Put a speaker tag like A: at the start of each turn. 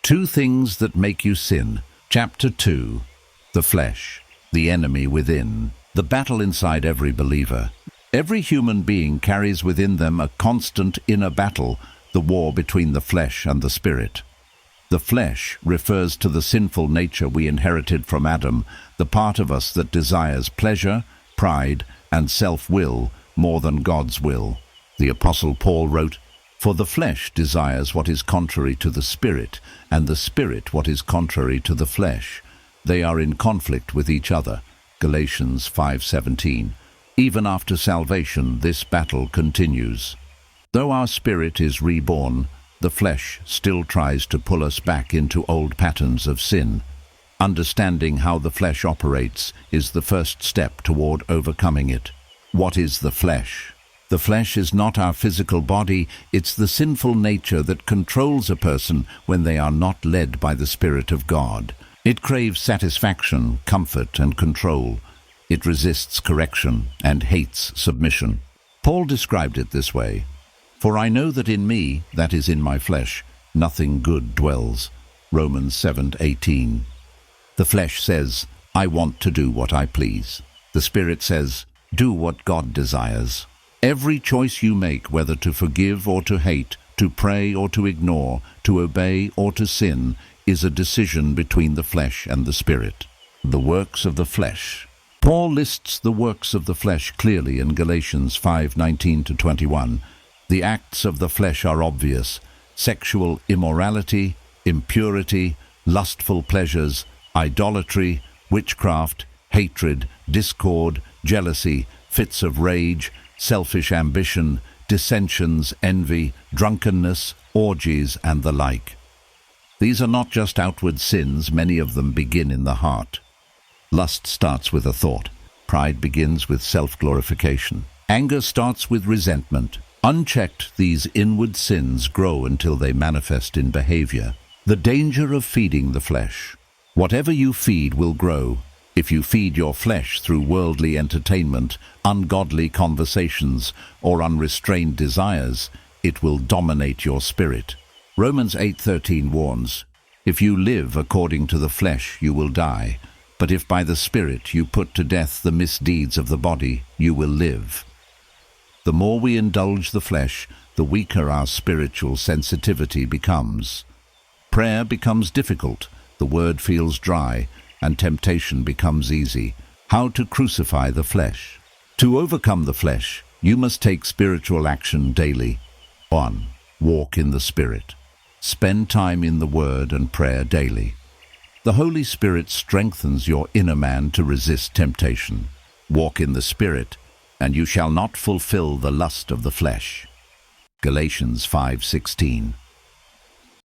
A: Two things that make you sin. Chapter 2. The flesh, the enemy within. The battle inside every believer. Every human being carries within them a constant inner battle, the war between the flesh and the spirit. The flesh refers to the sinful nature we inherited from Adam, the part of us that desires pleasure, pride, and self-will more than God's will. The Apostle Paul wrote, "For the flesh desires what is contrary to the spirit, and the spirit what is contrary to the flesh. They are in conflict with each other." Galatians 5:17. Even after salvation, this battle continues. Though our spirit is reborn, the flesh still tries to pull us back into old patterns of sin. Understanding how the flesh operates is the first step toward overcoming it. What is the flesh? The flesh is not our physical body, it's the sinful nature that controls a person when they are not led by the Spirit of God. It craves satisfaction, comfort, and control. It resists correction and hates submission. Paul described it this way, "For I know that in me, that is in my flesh, nothing good dwells." Romans 7:18. The flesh says, "I want to do what I please." The Spirit says, "Do what God desires." Every choice you make, whether to forgive or to hate, to pray or to ignore, to obey or to sin, is a decision between the flesh and the Spirit. The works of the flesh. Paul lists the works of the flesh clearly in Galatians 5:19-21. The acts of the flesh are obvious: sexual immorality, impurity, lustful pleasures, idolatry, witchcraft, hatred, discord, jealousy, fits of rage, selfish ambition, dissensions, envy, drunkenness, orgies, and the like. These are not just outward sins, many of them begin in the heart. Lust starts with a thought. Pride begins with self-glorification. Anger starts with resentment. Unchecked, these inward sins grow until they manifest in behavior. The danger of feeding the flesh. Whatever you feed will grow. If you feed your flesh through worldly entertainment, ungodly conversations, or unrestrained desires, it will dominate your spirit. Romans 8:13 warns, "If you live according to the flesh, you will die. But if by the Spirit you put to death the misdeeds of the body, you will live." The more we indulge the flesh, the weaker our spiritual sensitivity becomes. Prayer becomes difficult, the word feels dry, and temptation becomes easy. How to crucify the flesh? To overcome the flesh, you must take spiritual action daily. 1. Walk in the Spirit. Spend time in the Word and prayer daily. The Holy Spirit strengthens your inner man to resist temptation. Walk in the Spirit, and you shall not fulfill the lust of the flesh. Galatians 5:16.